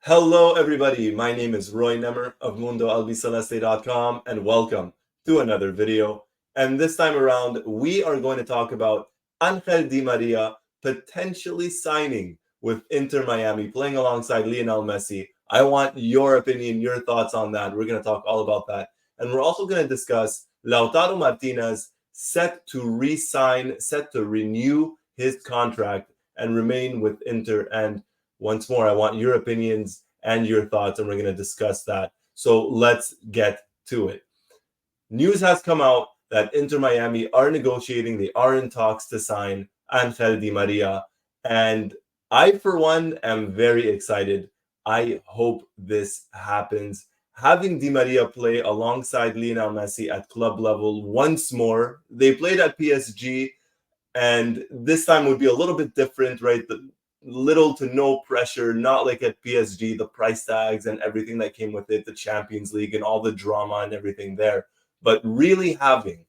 Hello, everybody. My name is Roy Nemmer of Mundo Albiceleste.com, and welcome to another video. And this time around, we are going to talk about Ángel Di María potentially signing with Inter Miami, playing alongside Lionel Messi. I want your opinion, your thoughts on that. We're going to talk all about that. And we're also going to discuss Lautaro Martinez set to re-sign, set to renew his contract and remain with Inter. And once more, I want your opinions and your thoughts, and we're going to discuss that. So let's get to it. News has come out that Inter Miami are negotiating, they are in talks to sign Ángel Di María. And I, for one, am very excited. I hope this happens. Having Di María play alongside Lionel Messi at club level once more, they played at PSG, and this time would be a little bit different, right? Little to no pressure, not like at PSG, the price tags and everything that came with it, the Champions League and all the drama and everything there. But really having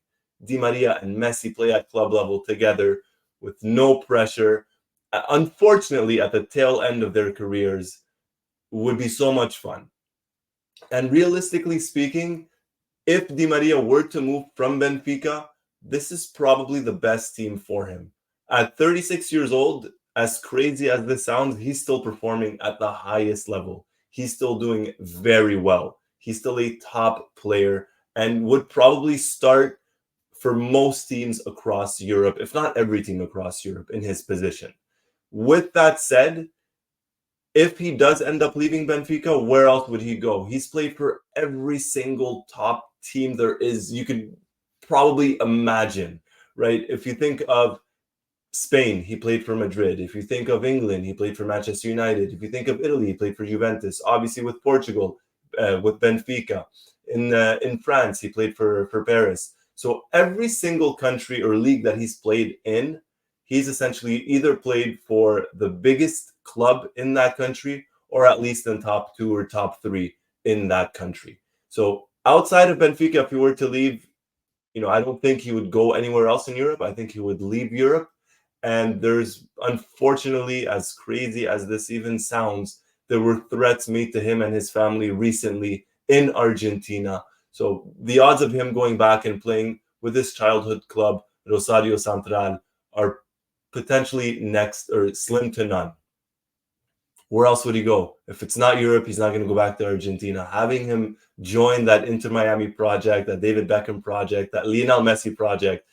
Di Maria and Messi play at club level together with no pressure, unfortunately at the tail end of their careers, would be so much fun. And realistically speaking, if Di Maria were to move from Benfica, this is probably the best team for him. At 36 years old, as crazy as this sounds, he's still performing at the highest level. He's still doing very well. He's still a top player and would probably start for most teams across Europe, if not every team across Europe, in his position. With that said, if he does end up leaving Benfica, where else would he go? He's played for every single top team there is. You could probably imagine, right? If you think of Spain, he played for Madrid. If you think of England, he played for Manchester United. If you think of Italy, he played for Juventus. Obviously, with Portugal, with Benfica. In France, he played for Paris. So every single country or league that he's played in, he's essentially either played for the biggest club in that country or at least in top two or top three in that country. So outside of Benfica, if he were to leave, I don't think he would go anywhere else in Europe. I think he would leave Europe. And there's, unfortunately, as crazy as this even sounds, there were threats made to him and his family recently in Argentina. So the odds of him going back and playing with his childhood club, Rosario Central, are potentially next or slim to none. Where else would he go? If it's not Europe, he's not going to go back to Argentina. Having him join that Inter Miami project, that David Beckham project, that Lionel Messi project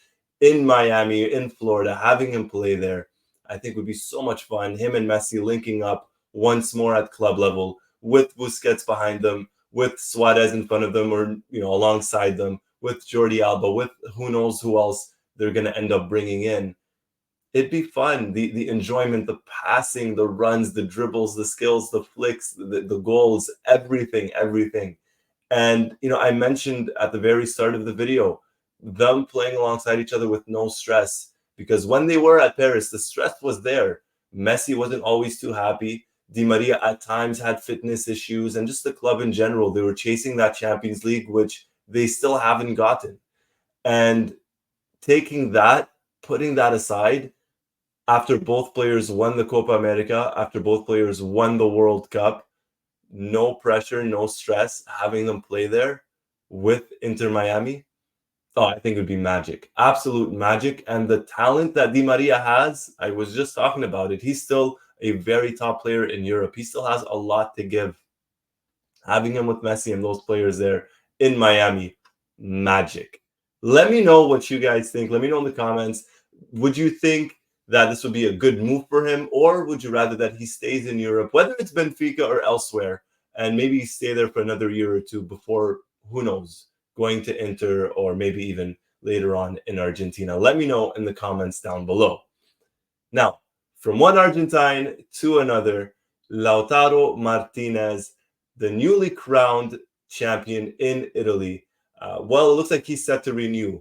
in Miami, in Florida, having him play there, I think would be so much fun. Him and Messi linking up once more at club level with Busquets behind them, with Suarez in front of them or, alongside them, with Jordi Alba, with who knows who else they're going to end up bringing in. It'd be fun. The enjoyment, the passing, the runs, the dribbles, the skills, the flicks, the goals, everything. And, I mentioned at the very start of the video, them playing alongside each other with no stress. Because when they were at Paris, the stress was there. Messi wasn't always too happy. Di Maria at times had fitness issues, and just the club in general. They were chasing that Champions League, which they still haven't gotten. And taking that, putting that aside, after both players won the Copa America, after both players won the World Cup, no pressure, no stress, having them play there with Inter Miami, I think it would be magic. Absolute magic. And the talent that Di Maria has, I was just talking about it. He's still a very top player in Europe. He still has a lot to give. Having him with Messi and those players there in Miami, magic. Let me know what you guys think. Let me know in the comments. Would you think that this would be a good move for him, or would you rather that he stays in Europe, whether it's Benfica or elsewhere, and maybe stay there for another year or two before, who knows, going to Inter or maybe even later on in Argentina? Let me know in the comments down below. Now, from one Argentine to another, Lautaro Martinez, the newly crowned champion in Italy. Well, it looks like he's set to renew.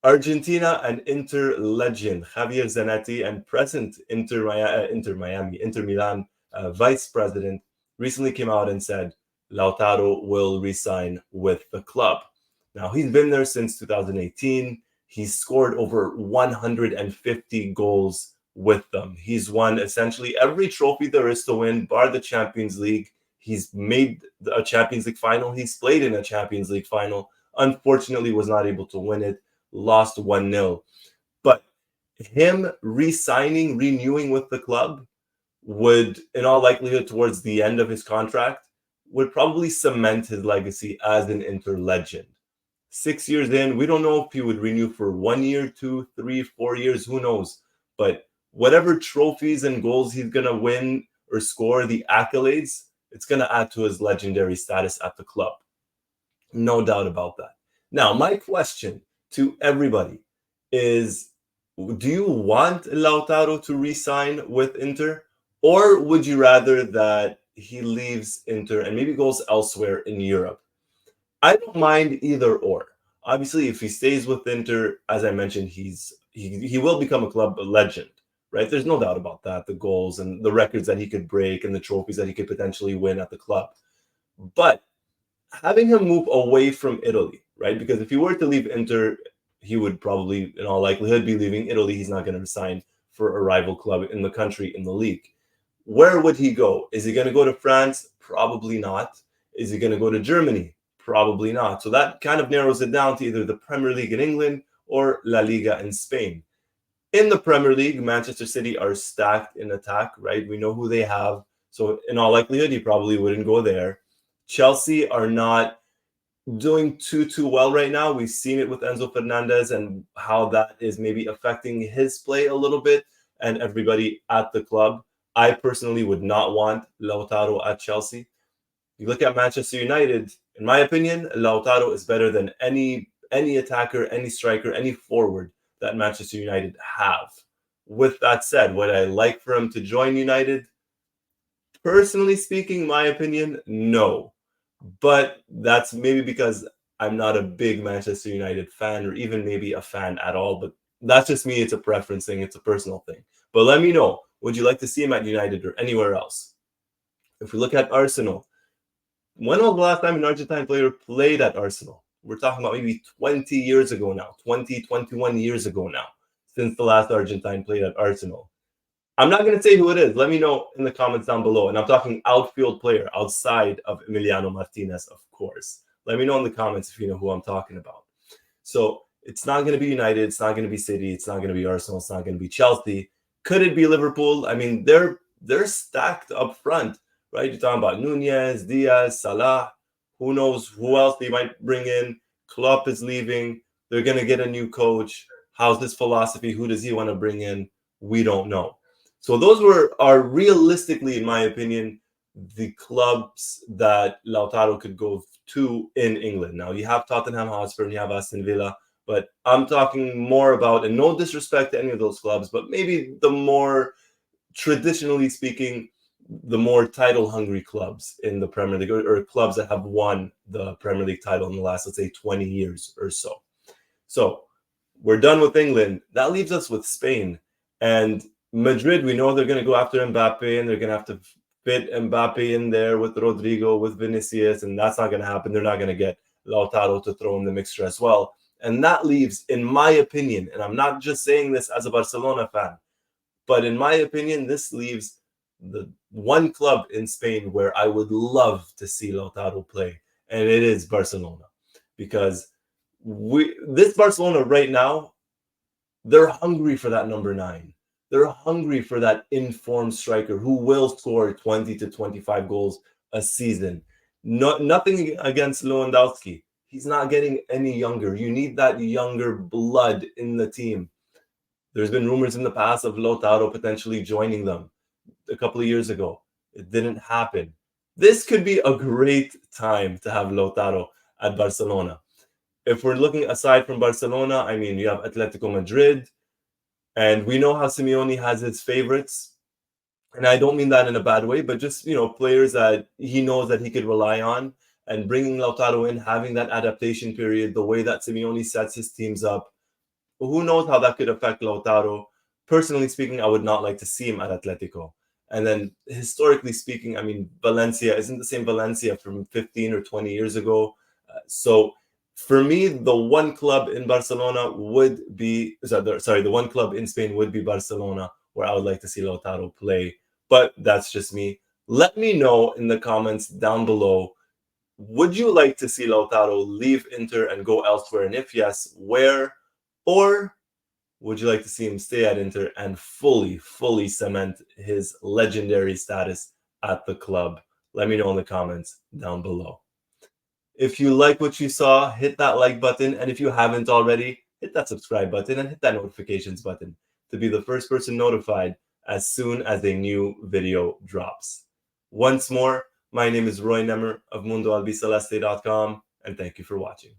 Argentina and Inter legend Javier Zanetti and present Inter Milan vice president recently came out and said Lautaro will resign with the club. Now, he's been there since 2018. He's scored over 150 goals with them. He's won essentially every trophy there is to win, bar the Champions League. He's made a Champions League final. He's played in a Champions League final. Unfortunately, was not able to win it. Lost 1-0. But him re-signing, renewing with the club would, in all likelihood, towards the end of his contract, would probably cement his legacy as an Inter legend. 6 years in, we don't know if he would renew for 1 year, 2, 3, 4 years, who knows? But whatever trophies and goals he's going to win or score, the accolades, it's going to add to his legendary status at the club. No doubt about that. Now, my question to everybody is, do you want Lautaro to re-sign with Inter? Or would you rather that he leaves Inter and maybe goes elsewhere in Europe? I don't mind either or. Obviously, if he stays with Inter, as I mentioned, he will become a club legend, right? There's no doubt about that. The goals and the records that he could break and the trophies that he could potentially win at the club. But having him move away from Italy, right? Because if he were to leave Inter, he would probably, in all likelihood, be leaving Italy. He's not going to resign for a rival club in the country, in the league. Where would he go? Is he going to go to France? Probably not. Is he going to go to Germany? Probably not. So that kind of narrows it down to either the Premier League in England or La Liga in Spain. In the Premier League, Manchester City are stacked in attack, right? We know who they have. So in all likelihood, he probably wouldn't go there. Chelsea are not doing too well right now. We've seen it with Enzo Fernandez and how that is maybe affecting his play a little bit and everybody at the club. I personally would not want Lautaro at Chelsea. You look at Manchester United, in my opinion, Lautaro is better than any attacker, any striker, any forward that Manchester United have. With that said, would I like for him to join United? Personally speaking, my opinion, no. But that's maybe because I'm not a big Manchester United fan or even maybe a fan at all. But that's just me. It's a preference thing. It's a personal thing. But let me know. Would you like to see him at United or anywhere else? If we look at Arsenal, when was the last time an Argentine player played at Arsenal? We're talking about maybe 20 years ago now, 20, 21 years ago now, since the last Argentine played at Arsenal. I'm not going to say who it is. Let me know in the comments down below. And I'm talking outfield player outside of Emiliano Martinez, of course. Let me know in the comments if you know who I'm talking about. So it's not going to be United. It's not going to be City. It's not going to be Arsenal. It's not going to be Chelsea. Could it be Liverpool? I mean, they're stacked up front, right? You're talking about Nunez, Diaz, Salah. Who knows who else they might bring in? Klopp is leaving. They're going to get a new coach. How's his philosophy? Who does he want to bring in? We don't know. So those are realistically, in my opinion, the clubs that Lautaro could go to in England. Now, you have Tottenham Hotspur and you have Aston Villa, but I'm talking more about, and no disrespect to any of those clubs, but maybe the more, traditionally speaking, the more title-hungry clubs in the Premier League, or clubs that have won the Premier League title in the last, let's say, 20 years or so. So we're done with England. That leaves us with Spain. And Madrid, we know they're going to go after Mbappe, and they're going to have to fit Mbappe in there with Rodrigo, with Vinicius, and that's not going to happen. They're not going to get Lautaro to throw in the mixture as well. And that leaves, in my opinion, and I'm not just saying this as a Barcelona fan, but in my opinion, this leaves the one club in Spain where I would love to see Lautaro play, and it is Barcelona. Because this Barcelona right now, they're hungry for that number 9. They're hungry for that informed striker who will score 20 to 25 goals a season. Nothing against Lewandowski. He's not getting any younger. You need that younger blood in the team. There's been rumors in the past of Lautaro potentially joining them a couple of years ago. It didn't happen. This could be a great time to have Lautaro at Barcelona. If we're looking aside from Barcelona, I mean, you have Atletico Madrid, and we know how Simeone has his favorites. And I don't mean that in a bad way, but just, players that he knows that he could rely on. And bringing Lautaro in, having that adaptation period, the way that Simeone sets his teams up, who knows how that could affect Lautaro. Personally speaking, I would not like to see him at Atletico. And then historically speaking, I mean, Valencia isn't the same Valencia from 15 or 20 years ago. So for me, the one club in Barcelona would be, the one club in Spain would be Barcelona, where I would like to see Lautaro play. But that's just me. Let me know in the comments down below, would you like to see Lautaro leave Inter and go elsewhere? And if yes, where? Or would you like to see him stay at Inter and fully cement his legendary status at the club? Let me know in the comments down below. If you like what you saw, hit that like button. And if you haven't already, hit that subscribe button and hit that notifications button to be the first person notified as soon as a new video drops. Once more, my name is Roy Nemmer of Mundo Albiceleste.com, and thank you for watching.